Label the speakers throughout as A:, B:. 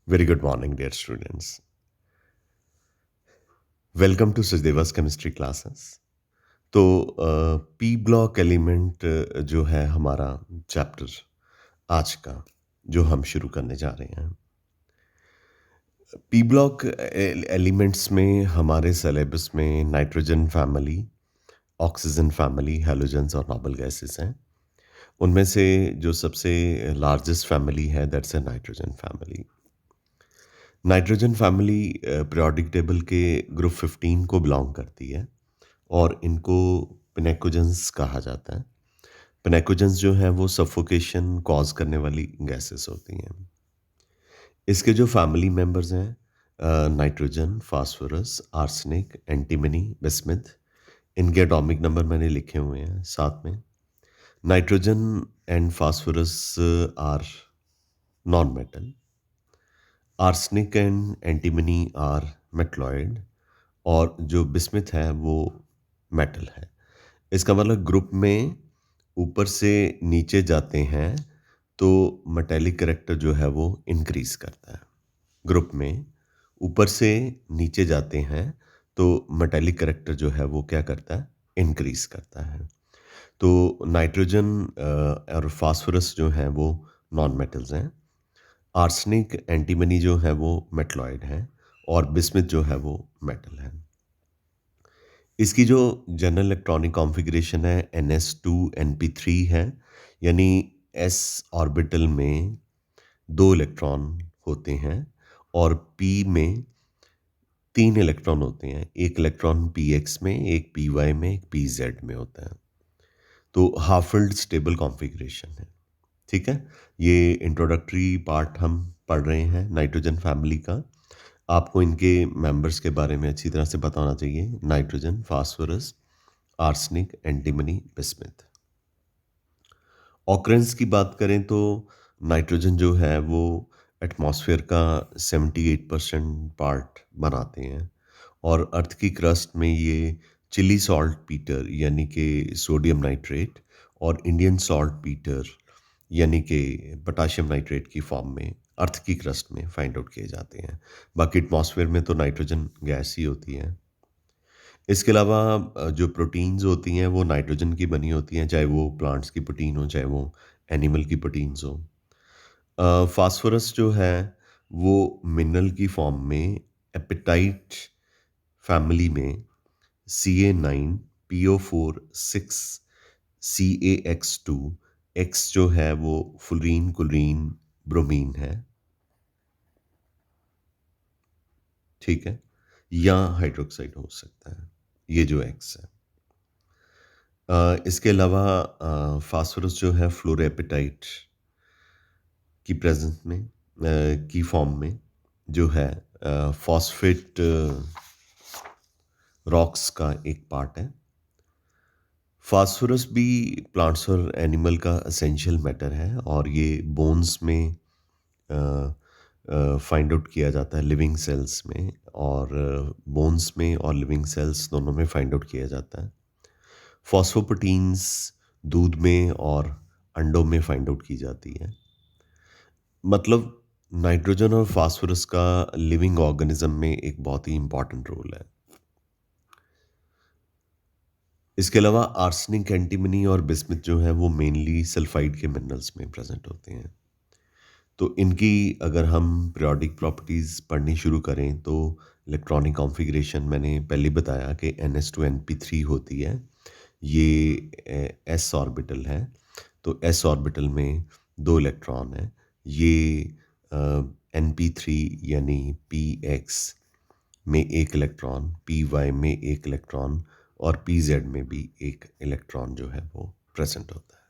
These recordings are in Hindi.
A: Very good morning, dear students. Welcome to Sujdeva's chemistry classes. तो पी ब्लॉक एलिमेंट जो है हमारा चैप्टर आज का जो हम शुरू करने जा रहे हैं। पी ब्लॉक एलिमेंट्स में हमारे सिलेबस में nitrogen family, oxygen family, halogens और नोबल गैसेस हैं। उनमें से जो सबसे लार्जेस्ट फैमिली है that's A nitrogen family. Nitrogen family periodic table के ग्रुप 15 को बिलोंग करती है और इनको पिनेकोजेंस कहा जाता है। पिनेकोजेंस जो है वो सफोकेशन कॉज करने वाली गैसेस होती हैं। इसके जो फैमिली मेंबर्स हैं nitrogen, phosphorus, arsenic, antimony, bismuth, इनके एटॉमिक नंबर मैंने लिखे हुए हैं साथ में। Nitrogen and phosphorus are non metal, arsenic and antimony are metalloid और जो बिस्मिथ है वो मेटल है। इसका मतलब ग्रुप में ऊपर से नीचे जाते हैं तो मेटेलिक करेक्टर जो है वो इंक्रीज करता है। ग्रुप में ऊपर से नीचे जाते हैं तो मेटेलिक करेक्टर जो है वो क्या करता है, इंक्रीज करता है। तो नाइट्रोजन और फास्फोरस जो हैं वो नॉन मेटल्स हैं। आर्सेनिक, एंटीमनी जो है वो मेटलॉइड हैं और बिस्मिथ जो है वो मेटल है। इसकी जो जनरल इलेक्ट्रॉनिक कॉन्फ़िगरेशन है NS2 NP3 है, यानी s ऑर्बिटल में 2 इलेक्ट्रॉन होते हैं और p में 3 इलेक्ट्रॉन होते हैं। एक इलेक्ट्रॉन px में, एक py में, एक pz में होता है। तो हाफ फिल्ड स्टेबल कॉन्फ़िगरेशन है। ठीक है? ये इंट्रोडक्टरी पार्ट हम पढ़ रहे हैं नाइट्रोजन फैमिली का। आपको इनके मेंबर्स के बारे में अच्छी तरह से बताना चाहिए। Nitrogen, phosphorus, arsenic, antimony, bismuth. Occurrence की बात करें तो नाइट्रोजन जो है वो एटमॉस्फेयर का 78% पार्ट बनाते हैं और अर्थ की क्रस्ट में ये चिली सॉल्ट पीटर यानी कि सोडियम नाइट्रेट और इंडियन सॉल्ट पीटर यानी कि पोटाशियम नाइट्रेट की फॉर्म में अर्थ की क्रस्ट में फाइंड आउट किए जाते हैं। बाकी एटमॉस्फेयर में तो नाइट्रोजन गैस ही होती है। इसके अलावा जो प्रोटीन्स होती हैं वो नाइट्रोजन की बनी होती हैं, चाहे वो प्लांट्स की प्रोटीन हो, चाहे वो एनिमल की प्रोटीन्स हो। फास्फोरस जो है वो मिनरल की फॉर्म में एपेटाइट फैमिली में Ca9 PO4 6 CaX2 X जो है वो फ्लोरीन, क्लोरीन, ब्रोमीन है। ठीक है, या हाइड्रोक्साइड हो सकता है, ये जो X है। इसके अलावा फास्फोरस जो है फ्लोरेपेटाइट की प्रेजेंस में की फॉर्म में जो है फॉस्फेट रॉक्स का एक पार्ट है। फास्फोरस भी प्लांट्स और एनिमल का एसेंशियल मैटर है और ये बोन्स में फाइंड आउट किया जाता है, लिविंग सेल्स में, और बोन्स में और लिविंग सेल्स दोनों में फाइंड आउट किया जाता है। फॉस्फोप्रोटीन्स दूध में और अंडों में फाइंड आउट की जाती है। मतलब नाइट्रोजन और फास्फोरस का लिविंग ऑर्गेनिज्म में एक बहुत ही इंपॉर्टेंट रोल है। इसके अलावा आर्सेनिक, एंटीमनी और बिस्मिथ जो है वो मेनली सल्फाइड के मिनरल्स में प्रेजेंट होते हैं। तो इनकी अगर हम पीरियोडिक प्रॉपर्टीज़ पढ़नी शुरू करें तो इलेक्ट्रॉनिक कॉन्फ़िगरेशन मैंने पहले बताया कि NS2 NP3 होती है। ये s ऑर्बिटल है, तो s ऑर्बिटल में 2 इलेक्ट्रॉन हैं। ये NP3 यानी px में 1 इलेक्ट्रॉन, py में 1 इलेक्ट्रॉन और pz में भी 1 इलेक्ट्रॉन जो है वो प्रेजेंट होता है।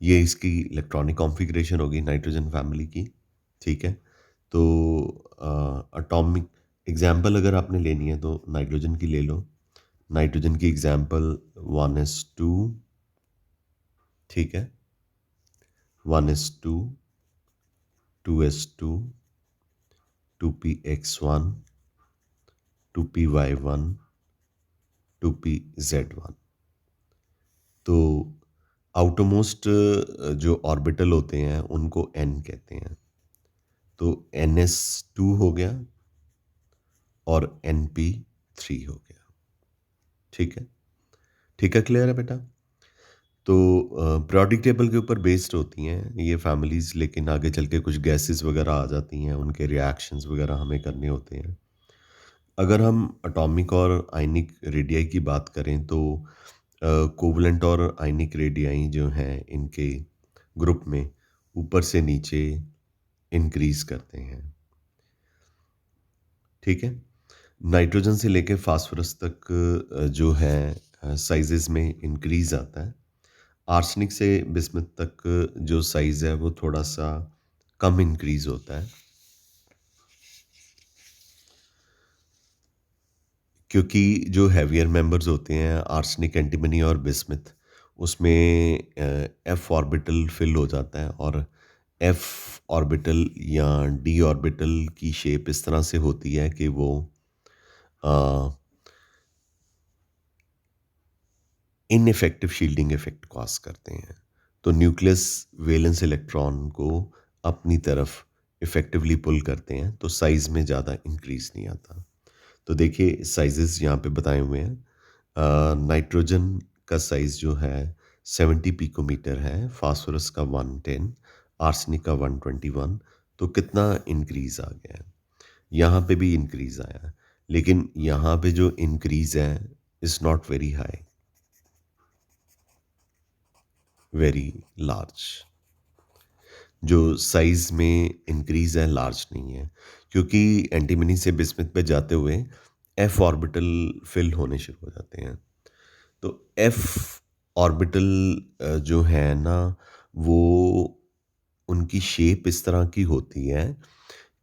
A: ये इसकी इलेक्ट्रॉनिक कॉन्फ़िगरेशन होगी नाइट्रोजन फैमिली की। ठीक है? तो एटॉमिक एग्जांपल अगर आपने लेनी है तो नाइट्रोजन की ले लो। नाइट्रोजन की एग्जांपल 1s2, ठीक है? 1s2, 2s2, 2px1, 2py1, 2pz1। तो आउटरमोस्ट जो ऑर्बिटल होते हैं उनको n कहते हैं। तो तो NS2 हो गया और NP3 हो गया। ठीक है? ठीक है, क्लियर है बेटा? तो पीरियोडिक टेबल के ऊपर बेस्ड होती हैं ये फैमिलीज़, लेकिन आगे चल के कुछ गैसेस वगैरह आ जाती हैं, उनके रिएक्शंस वगैरह हमें करने होते हैं। अगर हम एटॉमिक और आयनिक रेडियाई की बात करें तो कोवलेंट और आयनिक रेडियाई जो हैं इनके ग्रुप में ऊपर से नीचे इंक्रीज करते हैं। ठीक है? नाइट्रोजन से लेके फास्फोरस तक जो है साइजेस में इंक्रीज आता है। आर्सेनिक से बिस्मथ तक जो साइज है वो थोड़ा सा कम इंक्रीज होता है, क्योंकि जो हैवियर मेंबर्स होते हैं आर्सेनिक, एंटीमनी और बिस्मथ, उसमें एफ ऑर्बिटल फिल हो जाता है, और एफ ऑर्बिटल या डी ऑर्बिटल की शेप इस तरह से होती है कि वो इनइफेक्टिव शील्डिंग इफेक्ट कॉज करते हैं। तो न्यूक्लियस वैलेंस इलेक्ट्रॉन को अपनी तरफ इफेक्टिवली पुल करते हैं, तो साइज में ज़्यादा इंक्रीज नहीं आता। तो देखिए साइजेस यहाँ पे बताए हुए हैं। नाइट्रोजन का साइज जो है 70 पिकोमीटर है, फास्फोरस का 110, आर्सेनिक का 121। तो कितना इंक्रीज आ गया है? यहाँ पे भी इंक्रीज आया है, लेकिन यहाँ पे जो इंक्रीज है is not very high, very large. जो साइज में इंक्रीज है लार्ज नहीं है, क्योंकि एंटीमनी से बिस्मथ पे जाते हुए एफ ऑर्बिटल फिल होने शुरू हो जाते हैं। तो एफ ऑर्बिटल जो है ना, वो उनकी शेप इस तरह की होती है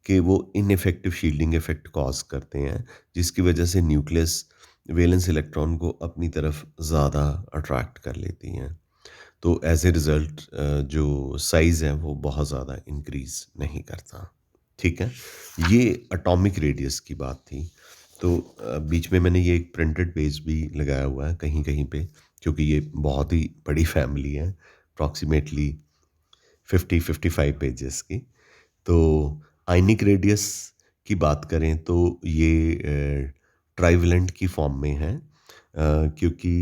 A: कि वो इनइफेक्टिव शील्डिंग इफेक्ट कॉज करते हैं, जिसकी वजह से न्यूक्लियस वैलेंस इलेक्ट्रॉन को अपनी तरफ ज़्यादा अट्रैक्ट कर लेती हैं। तो एज ए रिज़ल्ट जो साइज़ है वो बहुत ज़्यादा इंक्रीज़ नहीं करता। ठीक है? ये एटॉमिक रेडियस की बात थी। तो बीच में मैंने ये एक प्रिंटेड पेज भी लगाया हुआ है कहीं-कहीं पे, क्योंकि ये बहुत ही बड़ी फैमिली है, अप्रॉक्सिमेटली 50-55 पेजेस की। तो आयनिक रेडियस की बात करें तो ये ट्राइवेलेंट की फॉर्म में है, क्योंकि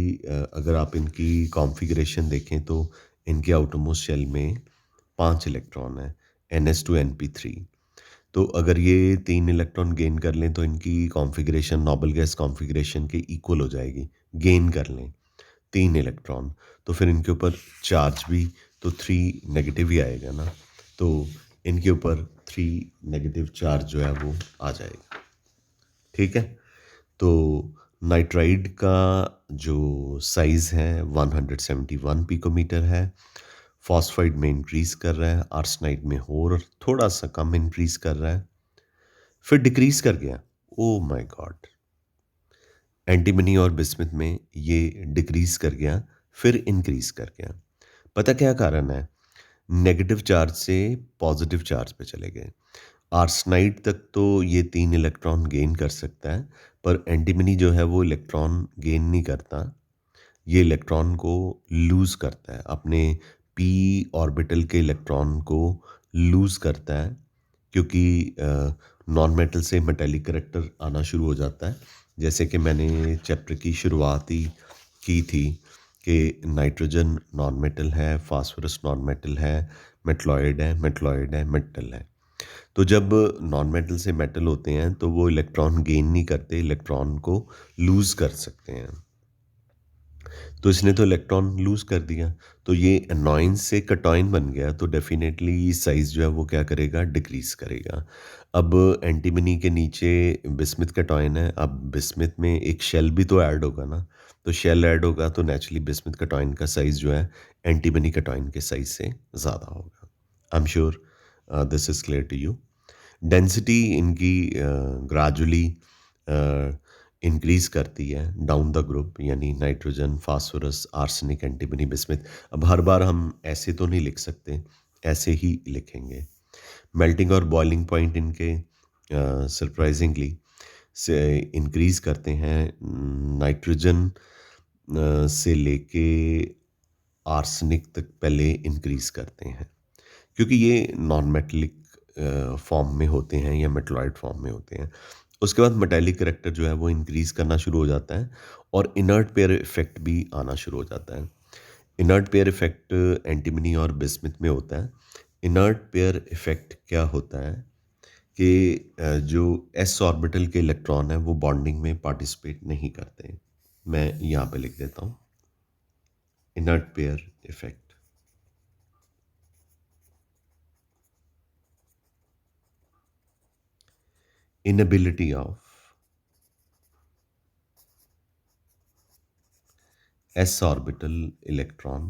A: अगर आप इनकी कॉन्फ़िगरेशन देखें तो इनके आउटरमोस्ट शेल में 5 इलेक्ट्रॉन हैं, NS2 NP3। तो अगर ये 3 इलेक्ट्रॉन गेन कर लें तो इनकी कॉन्फ़िगरेशन नोबल गैस कॉन्फ़िगरेशन के इक्वल हो जाएगी। गेन कर लें 3 इलेक्ट्रॉन, तो फिर इनके ऊपर चार्ज भी तो 3 नेगेटिव ही आएगा ना। तो इनके ऊपर 3 नेगेटिव चार्ज जो है वो आ जाएगा। ठीक है? तो नाइट्राइड का जो साइज़ है 171 पिकोमीटर है। फॉस्फाइड में इंक्रीज़ कर रहा है, आर्सेनाइड में और थोड़ा सा कम इंक्रीज़ कर रहा है, फिर डिक्रीज़ कर गया। Oh my God! एंटीमनी और बिस्मथ में ये डिक्रीज़ कर गया, फिर इंक्रीज़ कर गया। पता क्या कारण है? नेगेटिव चार्ज से पॉजिटिव चार्ज पे चले गए। आर्सेनाइड तक तो ये 3 इलेक्ट्रॉन गेन कर सकता है, पर एंटीमनी जो है वो इलेक्ट्रॉन गेन नहीं करता। ये इलेक्ट्रॉन को लूज़ करता है, अपने पी ऑर्बिटल के इलेक्ट्रॉन को लूज़ करता है, क्योंकि नॉन मेटल से मेटेलिक करैक्टर आना शुरू हो जाता है। जैसे कि मैंने चैप्टर की शुरुआत ही की थी कि नाइट्रोजन नॉन मेटल है, फास्फोरस नॉन मेटल है, मेटलॉइड है, मेटल है। तो जब नॉन मेटल से मेटल होते हैं तो वो इलेक्ट्रॉन गेन नहीं करते, इलेक्ट्रॉन को लूज़ कर सकते हैं। तो इसने तो इलेक्ट्रॉन लूज़ कर दिया, तो ये एनॉयन से कटॉयन बन गया, तो डेफ़िनेटली साइज़ जो है वो क्या करेगा? डिक्रीज़ करेगा। अब एंटीमनी के नीचे बिस्मथ कटॉयन है, अब बिस्मथ में एक शेल भी तो ऐड होगा ना, तो शेल ऐड होगा तो नेचुरली बिस्मथ कटॉयन का साइज़ जो है एंटीमनी कटॉयन के साइज़ से ज़्यादा होगा। I am sure this is clear to you. Density इनकी ग्रेजुअली इंक्रीज करती है डाउन द ग्रुप, यानी nitrogen, phosphorus, arsenic, antimony, bismuth. अब हर बार हम ऐसे तो नहीं लिख सकते, ऐसे ही लिखेंगे। मेल्टिंग और बॉइलिंग पॉइंट इनके सरप्राइजिंगली से इंक्रीज करते हैं। नाइट्रोजन से लेके आर्सेनिक तक पहले इंक्रीज करते हैं, क्योंकि ये नॉन मेटेलिक फॉर्म में होते हैं या मेटलॉइड फॉर्म में होते हैं। उसके बाद मेटालिक करैक्टर जो है वो इंक्रीज़ करना शुरू हो जाता है और इनर्ट पेयर इफ़ेक्ट भी आना शुरू हो जाता है। इनर्ट पेयर इफ़ेक्ट एंटीमनी और बिस्मथ में होता है। इनर्ट पेयर इफ़ेक्ट क्या होता है कि जो एस ऑर्बिटल के इलेक्ट्रॉन हैं वो बॉन्डिंग में पार्टिसिपेट नहीं करते। मैं यहाँ पे लिख देता हूँ, inert pair effect. Inability of s orbital electron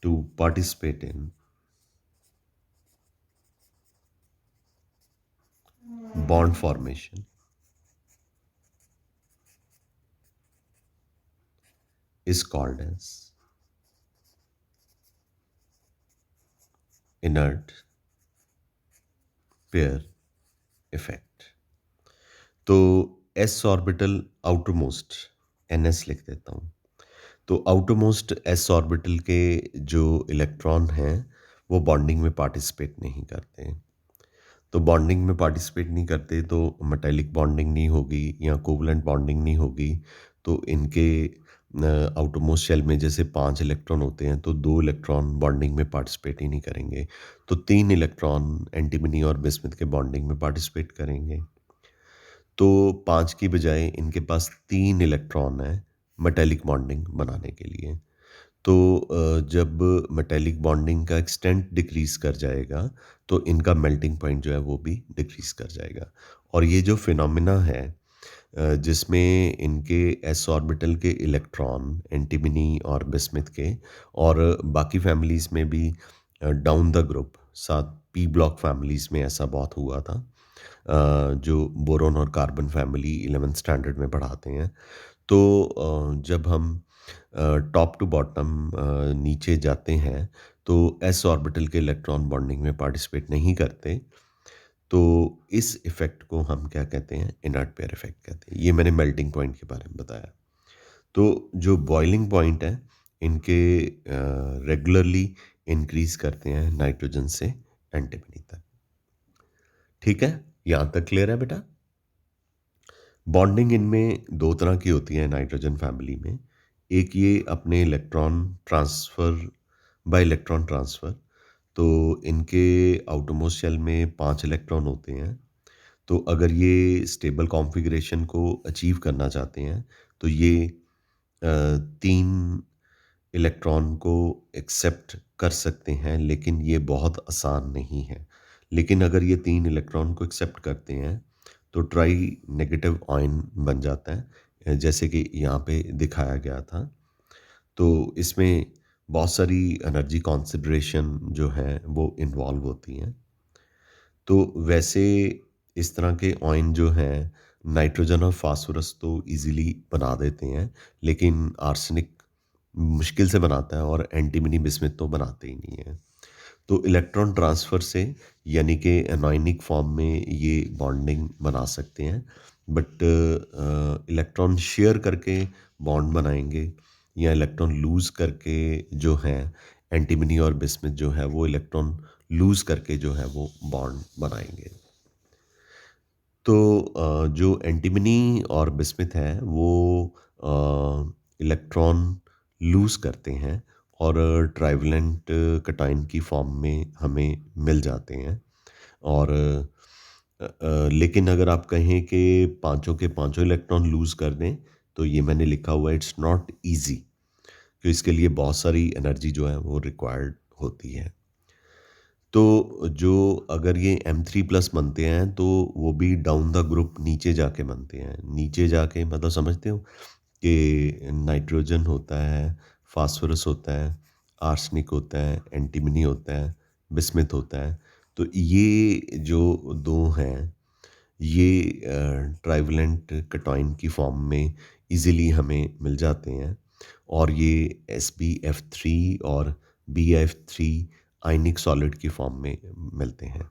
A: to participate in bond formation is called as inert pair effect. तो s ऑर्बिटल आउटरमोस्ट ns लिख देता हूँ। तो आउटरमोस्ट s ऑर्बिटल के जो इलेक्ट्रॉन हैं वो बॉन्डिंग में पार्टिसिपेट नहीं करते। तो बॉन्डिंग में पार्टिसिपेट नहीं करते तो मेटालिक बॉन्डिंग नहीं होगी या कोवलेंट बॉन्डिंग नहीं होगी। तो इनके आउटरमोस्ट शेल में जैसे 5 इलेक्ट्रॉन होते हैं तो 2 इलेक्ट्रॉन बॉन्डिंग में पार्टिसिपेट ही नहीं करेंगे। तो 3 इलेक्ट्रॉन एंटीमनी और बिस्मुथ के बॉन्डिंग में पार्टिसिपेट करेंगे। तो 5 की बजाय इनके पास 3 इलेक्ट्रॉन है मेटालिक बॉन्डिंग बनाने के लिए। तो जब मेटालिक बॉन्डिंग का एक्सटेंट डिक्रीज़ कर जाएगा, तो इनका मेल्टिंग पॉइंट जो है वो भी डिक्रीज़ कर जाएगा। और ये जो फिनोमेना है जिसमें इनके एस ऑर्बिटल के इलेक्ट्रॉन एंटीमनी और बिस्मुथ के और बाकी फैमिलीज़ में भी डाउन द ग्रुप साथ पी ब्लॉक फैमिलीज़ में ऐसा बहुत हुआ था। जो बोरोन और कार्बन फैमिली 11th स्टैंडर्ड में पढ़ाते हैं। तो जब हम टॉप टू बॉटम नीचे जाते हैं तो एस ऑर्बिटल के इलेक्ट्रॉन बॉन्डिंग में पार्टिसिपेट नहीं करते। तो इस इफ़ेक्ट को हम क्या कहते हैं? इनर्ट पेयर इफ़ेक्ट कहते हैं। ये मैंने मेल्टिंग पॉइंट के बारे में बताया। तो जो बॉइलिंग पॉइंट है इनके रेगुलरली इंक्रीज़ करते हैं नाइट्रोजन से एंटीमनी तक। ठीक है? यहाँ तक क्लियर है बेटा? बॉन्डिंग इनमें 2 तरह की होती है नाइट्रोजन फैमिली में। एक ये अपने electron transfer bye electron transfer. तो इनके आउटरमोस्ट शेल में 5 इलेक्ट्रॉन होते हैं। तो अगर ये स्टेबल कॉन्फ़िगरेशन को अचीव करना चाहते हैं, तो ये 3 इलेक्ट्रॉन को एक्सेप्ट कर सकते हैं, लेकिन ये बहुत आसान नहीं है। लेकिन अगर ये 3 इलेक्ट्रॉन को एक्सेप्ट करते हैं, तो ट्राई नेगेटिव आयन बन जाता है जैसे कि यहाँ पे दिखाया गया था। तो इसमें बहुत सारी एनर्जी कंसिडरेशन जो है वो इन्वॉल्व होती हैं। तो वैसे इस तरह के आयन जो हैं नाइट्रोजन और फास्फोरस तो इजीली बना देते हैं, लेकिन आर्सेनिक मुश्किल से बनाता है और एंटीमनी बिस्मुथ तो बनाते ही नहीं है। तो इलेक्ट्रॉन ट्रांसफ़र से यानी कि एनायनिक फॉर्म में ये बॉन्डिंग बना सकते हैं, बट इलेक्ट्रॉन शेयर करके बॉन्ड बनाएंगे या इलेक्ट्रॉन लूज़ करके जो है एंटीमनी और बिस्मुथ जो है वो इलेक्ट्रॉन लूज़ करके जो है वो बॉन्ड बनाएंगे। तो जो एंटीमनी और बिस्मुथ है वो इलेक्ट्रॉन लूज़ करते हैं और ट्राइवेलेंट कैटायन की फॉर्म में हमें मिल जाते हैं। और लेकिन अगर आप कहें कि पाँचों के पाँचों इलेक्ट्रॉन लूज़ कर दें, तो ये मैंने लिखा हुआ है इट्स नॉट ईज़ी, तो इसके लिए बहुत सारी एनर्जी जो है वो रिक्वायर्ड होती है। तो जो अगर ये M3+ बनते हैं तो वो भी डाउन द ग्रुप नीचे जाके बनते हैं। नीचे जाके मतलब समझते हो कि नाइट्रोजन होता है, फास्फोरस होता है, आर्सेनिक होता है, एंटीमनी होता है, बिस्मुथ होता है। तो ये जो 2 हैं, ये ट्राइवेलेंट कैटायन की फॉर्म में इज़िली हमें मिल जाते हैं और ये sbF3 और BF3 आयनिक सॉलिड की फॉर्म में मिलते हैं।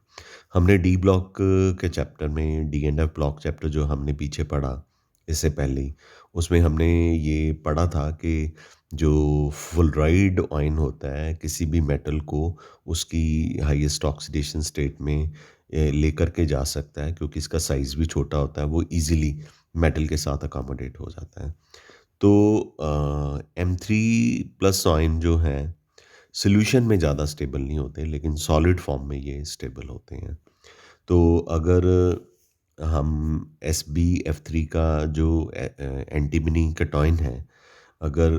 A: हमने डी ब्लॉक के चैप्टर में D and F block chapter जो हमने पीछे पढ़ा इससे पहले ही। उसमें हमने ये पढ़ा था कि जो फ्लोराइड आयन होता है किसी भी मेटल को उसकी हाईएस्ट ऑक्सीडेशन स्टेट में लेकर के जा सकता है, क्योंकि इसका साइज़ भी छोटा होता है, वो ईज़िली मेटल के साथ अकोमोडेट हो जाता है। तो M3+ आयन जो हैं सॉल्यूशन में ज़्यादा स्टेबल नहीं होते, लेकिन सॉलिड फॉर्म में ये स्टेबल होते हैं। तो अगर हम SbF3 का जो एंटीमनी कैटायन है, अगर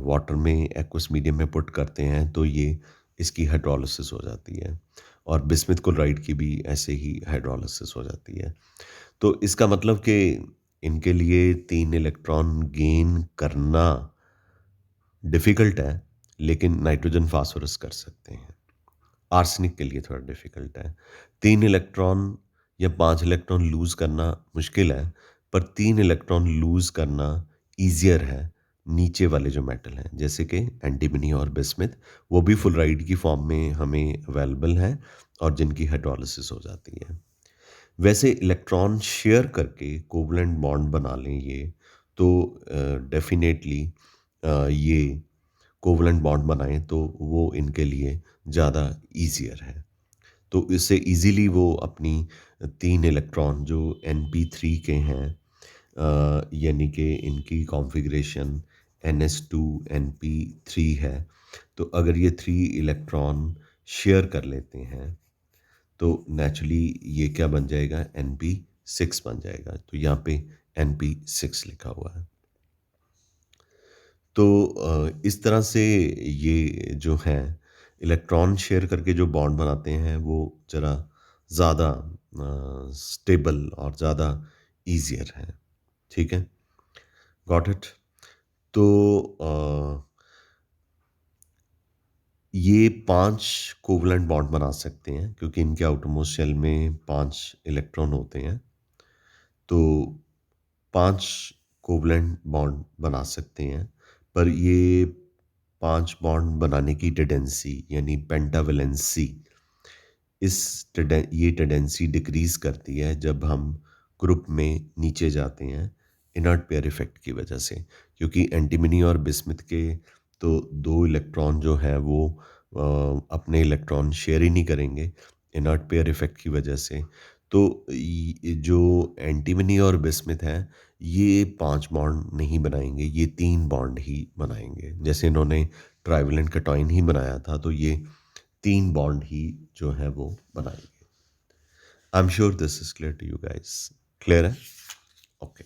A: वाटर में एक्वस मीडियम में पुट करते हैं तो ये इसकी हाइड्रोलिसिस हो जाती है, और बिस्मुथ क्लोराइड की भी ऐसे ही हाइड्रोलिसिस हो जाती है। तो इसका मतलब कि इनके लिए 3 इलेक्ट्रॉन गेन करना डिफ़िकल्ट है, लेकिन नाइट्रोजन फास्फोरस कर सकते हैं। आर्सेनिक के लिए थोड़ा डिफ़िकल्ट है। 3 इलेक्ट्रॉन या 5 इलेक्ट्रॉन लूज़ करना मुश्किल है, पर 3 इलेक्ट्रॉन लूज़ करना ईज़ियर है नीचे वाले जो मेटल हैं, जैसे कि एंटीमनी और बिस्मुथ, वो भी फ्लोराइड की फॉर्म में हमें अवेलेबल हैं और जिनकी हाइड्रोलिसिस हो जाती है। वैसे इलेक्ट्रॉन शेयर करके कोवलेंट बॉन्ड बना लें ये, तो डेफ़िनेटली ये कोवलेंट बॉन्ड बनाएँ तो वो इनके लिए ज़्यादा ईज़ियर है। तो इससे ईज़िली वो अपनी 3 इलेक्ट्रॉन जो Np3 के हैं, यानी कि इनकी कॉन्फ़िगरेशन NS2 Np3 है। तो अगर ये 3 इलेक्ट्रॉन शेयर कर लेते हैं, तो नेचुरली ये क्या बन जाएगा? Np6 बन जाएगा। तो यहाँ पे Np6 लिखा हुआ है। तो इस तरह से ये जो हैं इलेक्ट्रॉन शेयर करके जो बॉन्ड बनाते हैं वो ज़रा ज़्यादा स्टेबल और ज़्यादा ईज़ियर है। ठीक है? Got it? तो ये 5 कोवलेंट बॉन्ड बना सकते हैं, क्योंकि इनके आउटरमोस्ट शेल में 5 इलेक्ट्रॉन होते हैं। तो 5 कोवलेंट बॉन्ड बना सकते हैं, पर ये 5 बॉन्ड बनाने की टेंडेंसी यानी पेंटावैलेंसी, ये टेंडेंसी डिक्रीज़ करती है जब हम ग्रुप में नीचे जाते हैं इनर्ट पेयर इफ़ेक्ट की वजह से। क्योंकि एंटीमनी और बिस्मुथ के तो 2 इलेक्ट्रॉन जो हैं वो अपने इलेक्ट्रॉन शेयर ही नहीं करेंगे इनर्ट पेयर इफ़ेक्ट की वजह से। तो जो एंटीमनी और बिस्मुथ हैं, ये 5 बॉन्ड नहीं बनाएंगे, ये 3 बॉन्ड ही बनाएंगे। जैसे इन्होंने ट्राइवेलेंट कैटायन ही बनाया था, तो ये 3 बॉन्ड ही जो है वो बनाएंगे। I am sure this is clear to you guys. Clear है? ओके।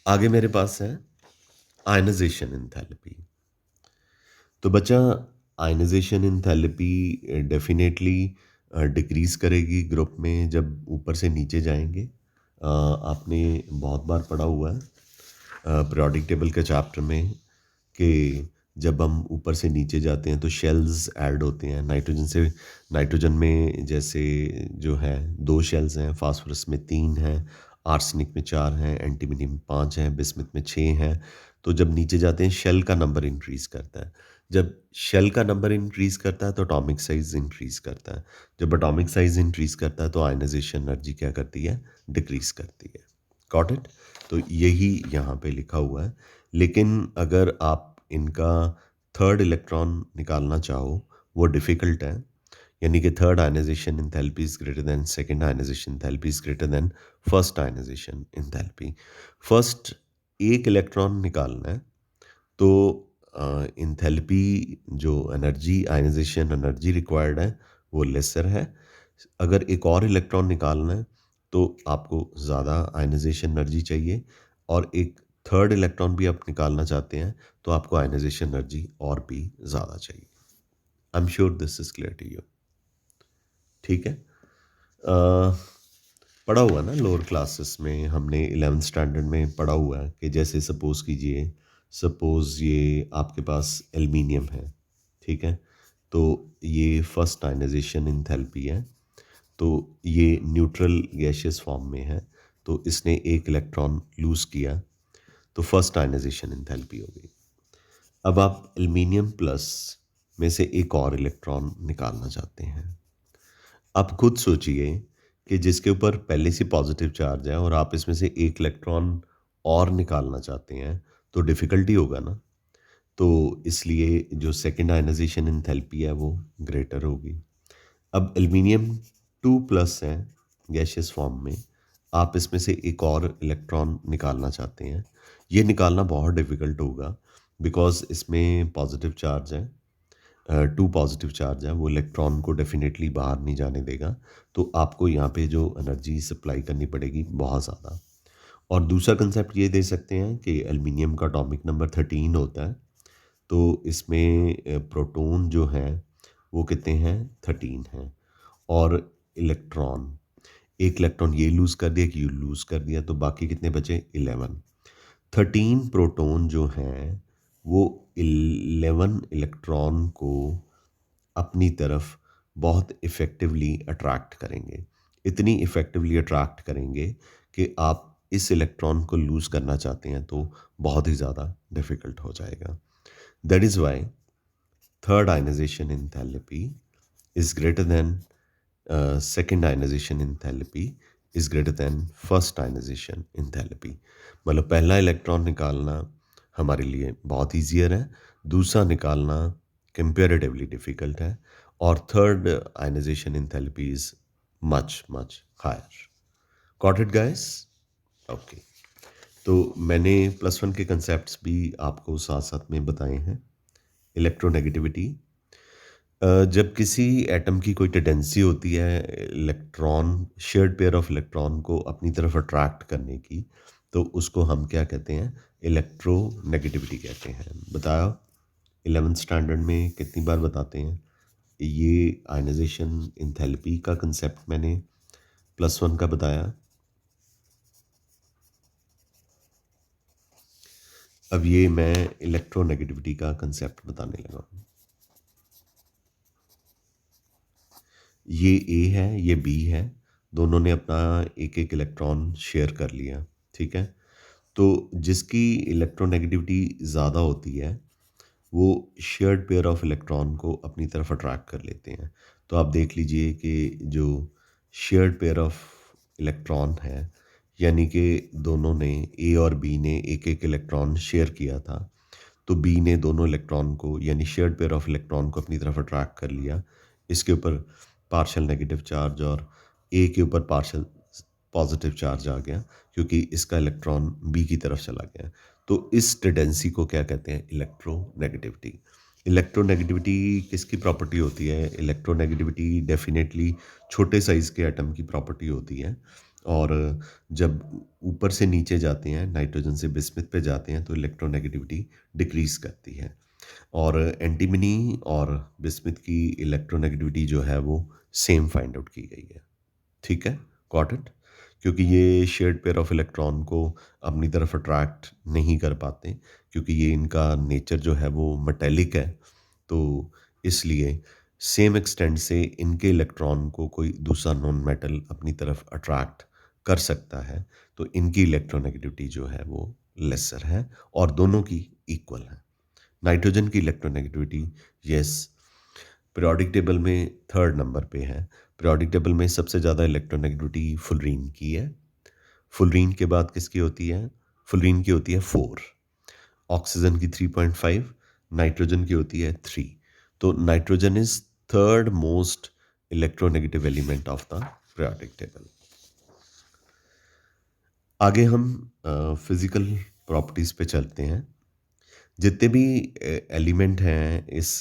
A: आगे मेरे पास है आयनाइजेशन एंथैल्पी। तो बच्चा, आयनाइजेशन एंथैल्पी डेफिनेटली डिक्रीज करेगी ग्रुप में जब ऊपर से नीचे जाएंगे। आपने बहुत बार पढ़ा हुआ है पीरियोडिक टेबल के चैप्टर में कि जब हम ऊपर से नीचे जाते हैं तो शेल्स ऐड होते हैं नाइट्रोजन से। नाइट्रोजन में जैसे जो है 2 शेल्स हैं, फास्फोरस में 3 हैं, आर्सेनिक में 4 हैं, एंटीमनी में 5 हैं, बिस्मुथ में 6 हैं। तो जब नीचे जाते हैं शेल का नंबर इंक्रीज़ करता है। जब शेल का नंबर इंक्रीज़ करता है तो एटॉमिक साइज़ इंक्रीज़ करता है। जब एटॉमिक साइज़ इंक्रीज़ करता है तो आयनाइजेशन एनर्जी क्या करती है? डिक्रीज़ करती है। Got it? तो यही यहाँ पे लिखा हुआ है। लेकिन अगर आप इनका थर्ड इलेक्ट्रॉन निकालना चाहो, वो डिफ़िकल्ट है। यानी कि third ionisation enthalpy is greater than second ionisation enthalpy is greater than first ionisation enthalpy. First एक इलेक्ट्रॉन निकालना है, तो एंथैल्पी जो एनर्जी आयनाइजेशन एनर्जी रिक्वायर्ड है वो लेसर है। अगर एक और इलेक्ट्रॉन निकालना है तो आपको ज़्यादा आयनाइजेशन एनर्जी चाहिए, और एक थर्ड इलेक्ट्रॉन भी आप निकालना चाहते हैं तो आपको आयनाइजेशन एनर्जी और भी ज़्यादा चाहिए। I am sure this is clear to you. ठीक है? पढ़ा हुआ ना लोअर क्लासेस में, हमने 11th स्टैंडर्ड में पढ़ा हुआ है कि जैसे सपोज़ ये आपके पास एल्युमिनियम है। ठीक है? तो ये फर्स्ट आयनाइजेशन एंथैल्पी है। तो ये न्यूट्रल गैसियस फॉर्म में है, तो इसने एक इलेक्ट्रॉन लूज़ किया, तो फर्स्ट आयनाइजेशन एंथैल्पी हो गई। अब आप एल्युमिनियम प्लस में से एक और इलेक्ट्रॉन निकालना चाहते हैं। आप खुद सोचिए कि जिसके ऊपर पहले से पॉजिटिव चार्ज है और आप इसमें से एक इलेक्ट्रॉन और निकालना चाहते हैं, तो डिफ़िकल्टी होगा ना। तो इसलिए जो सेकंड आयनाइजेशन एंथैल्पी है वो ग्रेटर होगी। अब एल्यूमीनियम 2 प्लस है गैसियस फॉर्म में, आप इसमें से एक और इलेक्ट्रॉन निकालना चाहते हैं। ये निकालना बहुत डिफ़िकल्ट होगा बिकॉज़ इसमें पॉजिटिव चार्ज है, 2 पॉजिटिव चार्ज है, वो इलेक्ट्रॉन को डेफ़िनेटली बाहर नहीं जाने देगा। तो आपको यहाँ पे जो एनर्जी सप्लाई करनी पड़ेगी बहुत ज़्यादा। और दूसरा कंसेप्ट ये दे सकते हैं कि एल्यूमीनियम का एटॉमिक नंबर 13 होता है, तो इसमें प्रोटॉन जो हैं वो कितने हैं, 13 हैं। और इलेक्ट्रॉन, एक इलेक्ट्रॉन ये लूज़ कर दिया, कि यू लूज़ कर दिया, तो बाकी कितने बचे, 11। 13 प्रोटॉन जो हैं वो 11 इलेक्ट्रॉन को अपनी तरफ बहुत इफ़ेक्टिवली अट्रैक्ट करेंगे। इतनी इफ़ेक्टिवली अट्रैक्ट करेंगे कि आप इस इलेक्ट्रॉन को लूज़ करना चाहते हैं तो बहुत ही ज़्यादा डिफ़िकल्ट हो जाएगा। That is why third ionisation enthalpy is greater than second ionisation enthalpy is greater than first ionisation enthalpy. मतलब पहला इलेक्ट्रॉन निकालना हमारे लिए बहुत ईज़ियर है, दूसरा निकालना कंपैरेटिवली डिफ़िकल्ट है, और third ionisation enthalpy is much much higher. Got it guys? Okay. तो मैंने +1 के कंसेप्ट्स भी आपको साथ-साथ में बताए हैं। इलेक्ट्रोनेगेटिविटी, जब किसी एटम की कोई टेंडेंसी होती है electron, shared pair of electron को अपनी तरफ अट्रैक्ट करने की, तो उसको हम क्या कहते हैं, इलेक्ट्रोनेगेटिविटी कहते हैं। बताया 11th स्टैंडर्ड में कितनी बार बताते हैं। ये आयनाइजेशन एंथैल्पी का कंसेप्ट मैंने +1 का बताया। अब ये मैं इलेक्ट्रोनेगेटिविटी का कंसेप्ट बताने लगा हूँ। ये ए है, ये बी है, दोनों ने अपना एक-एक इलेक्ट्रॉन शेयर कर लिया, ठीक है? तो जिसकी इलेक्ट्रोनेगेटिविटी ज़्यादा होती है, वो शेयर्ड पेयर ऑफ इलेक्ट्रॉन को अपनी तरफ अट्रैक्ट कर लेते हैं। तो आप देख लीजिए कि जो शेयर्ड पेयर ऑफ इलेक्ट्रॉन है, यानी कि दोनों ने, ए और बी ने एक-एक इलेक्ट्रॉन शेयर किया था, तो बी ने दोनों इलेक्ट्रॉन को, यानी शेयर्ड पेयर ऑफ इलेक्ट्रॉन को अपनी तरफ अट्रैक्ट कर लिया। इसके ऊपर पार्शियल नेगेटिव चार्ज और ए के ऊपर पार्शियल पॉजिटिव चार्ज आ गया, क्योंकि इसका इलेक्ट्रॉन बी की तरफ चला गया। तो इस टेंडेंसी को क्या कहते हैं, इलेक्ट्रोनेगेटिविटी। इलेक्ट्रोनेगेटिविटी किसकी प्रॉपर्टी होती है? इलेक्ट्रोनेगेटिविटी डेफिनेटली छोटे साइज़ के एटम की प्रॉपर्टी होती है। और जब ऊपर से नीचे जाते हैं, नाइट्रोजन से बिस्मिथ पे जाते हैं, तो इलेक्ट्रोनेगेटिविटी डिक्रीज़ करती है। और एंटीमनी और बिस्मिथ की इलेक्ट्रोनेगेटिविटी जो है वो सेम फाइंड आउट की गई है। ठीक है, गॉट इट? क्योंकि ये शेयर्ड पेयर ऑफ इलेक्ट्रॉन को अपनी तरफ अट्रैक्ट नहीं कर पाते, क्योंकि ये इनका नेचर जो है वो मेटेलिक है, तो इसलिए सेम एक्सटेंट से इनके इलेक्ट्रॉन को कोई दूसरा नॉन मेटल अपनी तरफ अट्रैक्ट कर सकता है, तो इनकी इलेक्ट्रोनेगेटिविटी जो है वो लेसर है और दोनों की इक्वल है। नाइट्रोजन की इलेक्ट्रोनेगेटिविटी, यस, पीरियोडिक टेबल में थर्ड नंबर पे है। पीरियोडिक टेबल में सबसे ज़्यादा इलेक्ट्रोनेगेटिविटी फुलरीन की है। फुलरीन के बाद किसकी होती है? फुलरीन की होती है 4, ऑक्सीजन की 3.5, नाइट्रोजन की होती है 3। तो nitrogen is third most electronegative element of the periodic table. आगे हम फिजिकल प्रॉपर्टीज पे चलते हैं। जितने भी एलिमेंट हैं इस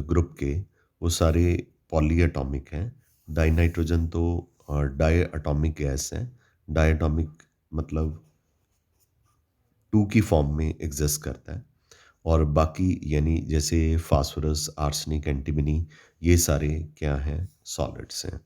A: ग्रुप के, वो सारे पॉली एटॉमिक हैं। डाई नाइट्रोजन तो डाई एटॉमिक गैस है। डाई एटॉमिक मतलब 2 की फॉर्म में एग्जिस्ट करता है। और बाकी यानी जैसे फास्फोरस, आर्सेनिक, एंटीमनी, ये सारे क्या हैं, सॉलिड्स हैं।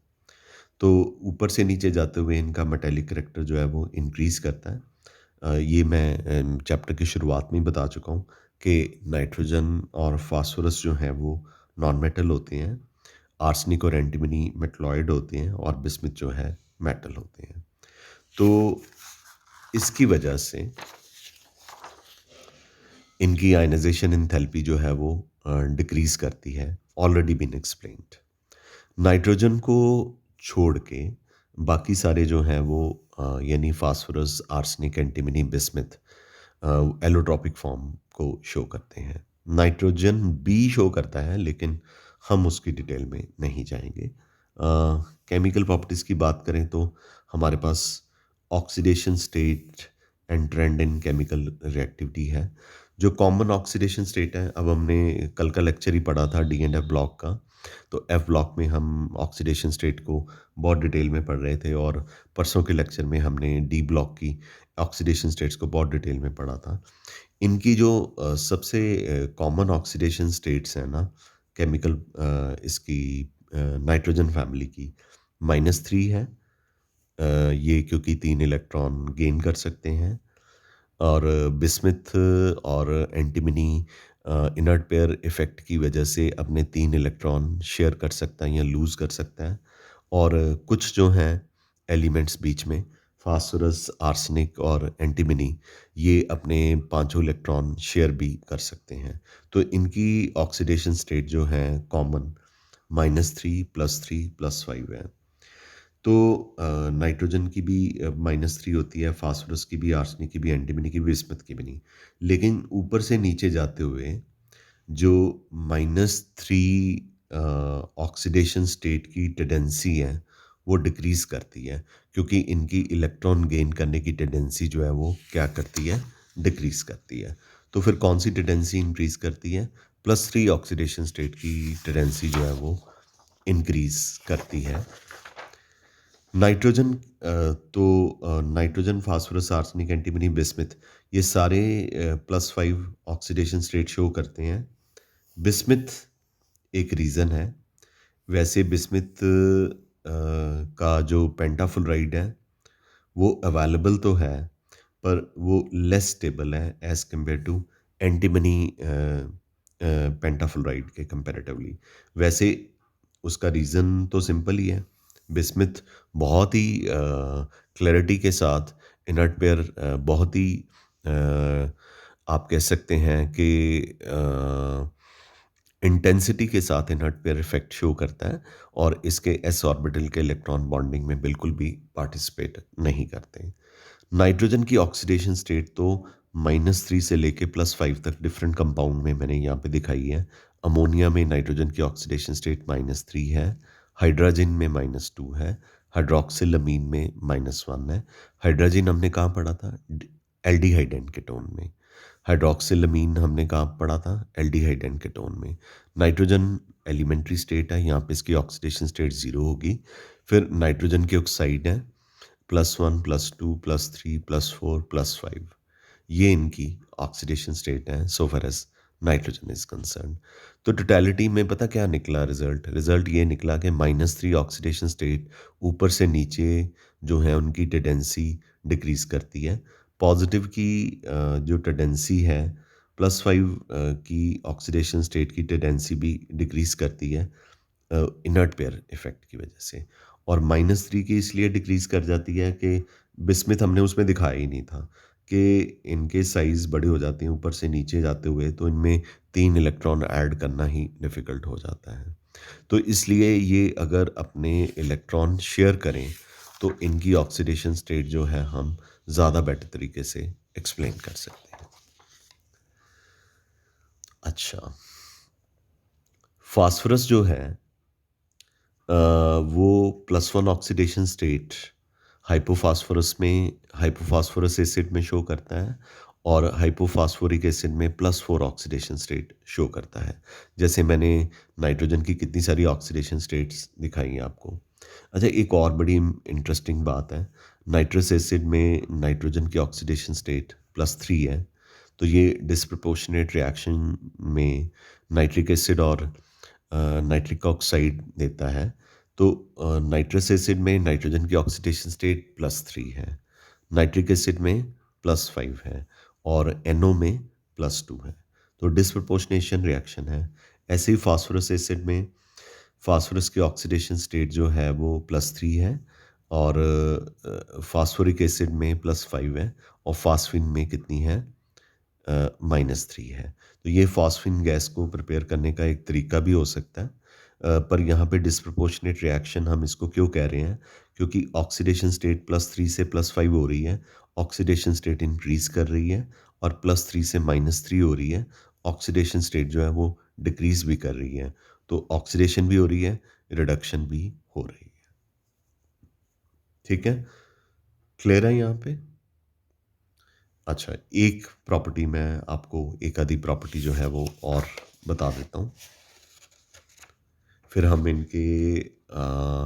A: तो ऊपर से नीचे जाते हुए इनका मेटेलिक करेक्टर जो है वो इंक्रीज़ करता है। ये मैं चैप्टर की शुरुआत में ही बता चुका हूँ कि नाइट्रोजन और फास्फोरस जो हैं वो नॉन मेटल होते हैं, आर्सेनिक और एंटीमनी मेटलॉइड होते हैं, और बिस्मिथ जो है मेटल होते हैं। तो इसकी वजह से इनकी आयनाइजेशन एंथैल्पी जो है वो डिक्रीज़ करती है, ऑलरेडी बीन एक्सप्लेन्ड। नाइट्रोजन को छोड़ के बाकी सारे जो हैं वो यानी phosphorus, arsenic, antimony, bismuth allotropic form को शो करते हैं। नाइट्रोजन भी शो करता है, लेकिन हम उसकी डिटेल में नहीं जाएँगे। केमिकल प्रॉपर्टीज़ की बात करें तो हमारे पास oxidation state and trend in chemical reactivity है। जो कॉमन ऑक्सीडेशन स्टेट है, अब हमने कल का लेक्चर ही पढ़ा था डी एंड एफ ब्लॉक का, तो एफ ब्लॉक में हम ऑक्सीडेशन स्टेट को बहुत डिटेल में पढ़ रहे थे, और परसों के लेक्चर में हमने डी ब्लॉक की ऑक्सीडेशन स्टेट्स को बहुत डिटेल में पढ़ा था। इनकी जो सबसे कॉमन ऑक्सीडेशन स्टेट्स हैं ना, केमिकल इसकी नाइट्रोजन फैमिली की, -3 है। ये क्योंकि 3 इलेक्ट्रॉन गेन कर सकते हैं, और बिस्मथ और एंटीमनी इनर्ट पेयर इफ़ेक्ट की वजह से अपने 3 इलेक्ट्रॉन शेयर कर सकता है या लूज़ कर सकता है। और कुछ जो हैं एलिमेंट्स बीच में, फास्फोरस, आर्सेनिक और एंटीमनी, ये अपने पाँचों इलेक्ट्रॉन शेयर भी कर सकते हैं। तो इनकी ऑक्सीडेशन स्टेट जो है कॉमन -3, +3, +5 है। तो नाइट्रोजन की भी -3 होती है, फास्फोरस की भी, आर्सेनिक की भी, एंटीमनी की भी, बिस्मथ की भी नहीं। लेकिन ऊपर से नीचे जाते हुए जो -3 ऑक्सीडेशन स्टेट की टेंडेंसी है, वो डिक्रीज़ करती है, क्योंकि इनकी इलेक्ट्रॉन गेन करने की टेंडेंसी जो है वो क्या करती है? डिक्रीज़ करती है। तो फिर कौन-सी टेंडेंसी इंक्रीज़ करती है? +3 ऑक्सीडेशन स्टेट की टेंडेंसी जो है वो इंक्रीज़ करती है। Nitrogen nitrogen, phosphorus, arsenic, antimony, bismuth, ये सारे +5 ऑक्सीडेशन स्टेट शो करते हैं। बिस्मथ एक रीज़न है। वैसे बिस्मथ का जो पेंटाफ्लोराइड है, वो अवेलेबल तो है, पर वो लेस स्टेबल है एज़ कम्पेयर टू एंटीमनी पेंटाफ्लोराइड के कंपैरेटिवली। वैसे उसका रीज़न तो सिंपल ही है। बिस्मथ बहुत ही क्लैरिटी के साथ इनर्ट पेयर, बहुत ही अ, आप कह सकते हैं कि इंटेंसिटी के साथ इनर्ट पेयर इफेक्ट शो करता है, और इसके एस ऑर्बिटल के इलेक्ट्रॉन बॉन्डिंग में बिल्कुल भी पार्टिसिपेट नहीं करते। नाइट्रोजन की ऑक्सीडेशन स्टेट तो -3 से लेके +5 तक डिफरेंट कंपाउंड में मैंने यहाँ पे दिखाई है। अमोनिया में नाइट्रोजन की ऑक्सीडेशन स्टेट -3 है, हाइड्रोजन में -2 है, हाइड्रोक्सिलअमीन में -1 है। हाइड्रोजन हमने कहाँ पढ़ा था? एल्डिहाइड एंड कीटोन में। हाइड्रोक्सिलअमीन हमने कहाँ पढ़ा था? एल्डिहाइड एंड कीटोन में। नाइट्रोजन एलिमेंट्री स्टेट है, यहाँ पे इसकी ऑक्सीडेशन स्टेट 0 होगी। फिर नाइट्रोजन के ऑक्साइड है, +1, +2, +3, +4, +5, ये इनकी ऑक्सीडेशन स्टेट है so far as nitrogen is concern. तो टोटलिटी में पता क्या निकला रिजल्ट? रिजल्ट ये निकला कि -3 ऑक्सीडेशन स्टेट ऊपर से नीचे जो है उनकी टेंडेंसी डिक्रीज करती है। पॉजिटिव की जो टेंडेंसी है, +5 की ऑक्सीडेशन स्टेट की टेंडेंसी भी डिक्रीज करती है इनर्ट पेयर इफेक्ट की वजह से। और -3 की इसलिए डिक्रीज कर जाती है कि बिस्मिथ हमने उसमें दिखाया ही नहीं था कि इनके साइज़ बड़े हो जाते हैं ऊपर से नीचे जाते हुए, तो इनमें 3 इलेक्ट्रॉन ऐड करना ही डिफ़िकल्ट हो जाता है। तो इसलिए ये अगर अपने इलेक्ट्रॉन शेयर करें, तो इनकी ऑक्सीडेशन स्टेट जो है हम ज़्यादा बेटर तरीके से एक्सप्लेन कर सकते हैं। अच्छा, फास्फोरस जो है अ, वो +1 ऑक्सीडेशन स्टेट हाइपोफॉस्फोरस एसिड में शो करता है, और हाइपोफॉस्फोरिक एसिड में +4 ऑक्सीडेशन स्टेट शो करता है। जैसे मैंने नाइट्रोजन की कितनी सारी ऑक्सीडेशन स्टेट्स दिखाई हैं आपको। अच्छा, एक और बड़ी इंटरेस्टिंग बात है, नाइट्रस एसिड में नाइट्रोजन की ऑक्सीडेशन स्टेट +3 है, तो ये डिस्प्रपोर्शनेट रिएक्शन में नाइट्रिक एसिड और नाइट्रिक ऑक्साइड देता है। तो नाइट्रस एसिड में नाइट्रोजन की ऑक्सीडेशन स्टेट +3 है, नाइट्रिक एसिड में +5 है, और NO में +2 है। तो डिस्प्रपोर्शनेशन रिएक्शन है। ऐसे ही फास्फोरस एसिड में फास्फोरस की ऑक्सीडेशन स्टेट जो है वो +3 है, और फास्फोरिक एसिड में +5 है, और फास्फिन में कितनी है? -3 है। तो ये फॉस्फिन गैस को प्रिपेयर करने का एक तरीका भी हो सकता है। पर यहाँ पे डिस्प्रपोर्शनेट रिएक्शन हम इसको क्यों कह रहे हैं? क्योंकि ऑक्सीडेशन स्टेट +3 से +5 हो रही है, ऑक्सीडेशन स्टेट इंक्रीज़ कर रही है और +3 से -3 हो रही है, ऑक्सीडेशन स्टेट जो है वो डिक्रीज़ भी कर रही है। तो ऑक्सीडेशन भी हो रही है, रिडक्शन भी हो रही है। ठीक है? क्लियर है यहाँ पे? अच्छा, एक प्रॉपर्टी मैं आपको एक आधी प्रॉपर्टी जो है वो और बता देता हूँ। फिर हम इनके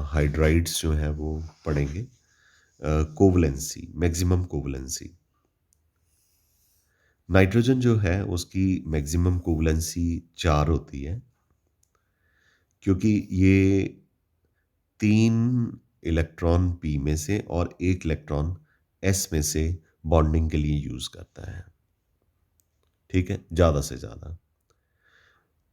A: हाइड्राइड्स जो हैं वो पढ़ेंगे। कोवलेंसी, मैक्सिमम कोवलेंसी। नाइट्रोजन जो है उसकी मैक्सिमम कोवलेंसी 4 होती है, क्योंकि ये 3 इलेक्ट्रॉन पी में से और 1 इलेक्ट्रॉन एस में से बॉन्डिंग के लिए यूज़ करता है। ठीक है? ज़्यादा से ज़्यादा।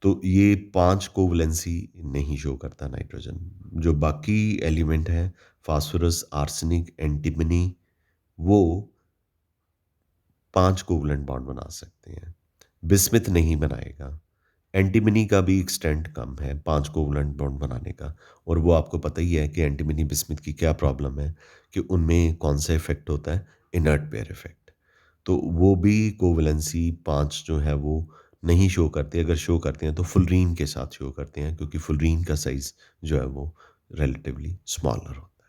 A: तो ये 5 कोवलेंसी नहीं शो करता नाइट्रोजन। जो बाकी एलिमेंट हैं, फास्फोरस, आर्सेनिक, एंटीमनी, वो 5 कोवलेंट बॉन्ड बना सकते हैं। बिस्मिथ नहीं बनाएगा। एंटीमनी का भी एक्सटेंट कम है 5 कोवलेंट बॉन्ड बनाने का, और वो आपको पता ही है कि एंटीमनी बिस्मिथ की क्या प्रॉब्लम है, कि उनमें कौन सा इफ़ेक्ट होता है, इनर्ट पेयर इफ़ेक्ट। तो वो भी कोवलेंसी 5 जो है वो नहीं शो करते। अगर शो करते हैं तो फुलरीन के साथ शो करते हैं, क्योंकि फुलरीन का साइज़ जो है वो रिलेटिवली स्मॉलर होता है।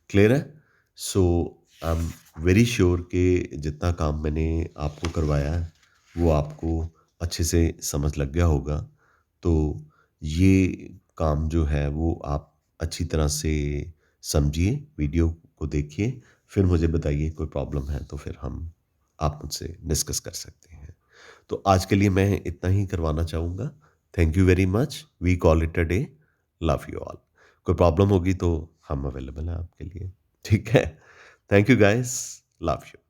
A: क्लियर है? सो आई एम वेरी श्योर कि जितना काम मैंने आपको करवाया है वो आपको अच्छे से समझ लग गया होगा। तो ये काम जो है वो आप अच्छी तरह से समझिए, वीडियो को देखिए, फिर मुझे बताइए कोई प्रॉब्लम है तो फिर हम आप मुझसे डिस्कस कर सकते हैं। तो आज के लिए मैं इतना ही करवाना चाहूँगा। Thank you very much. We call it a day. Love you all. कोई प्रॉब्लम होगी तो हम अवेलेबल हैं आपके लिए। ठीक है? Thank you guys. Love you.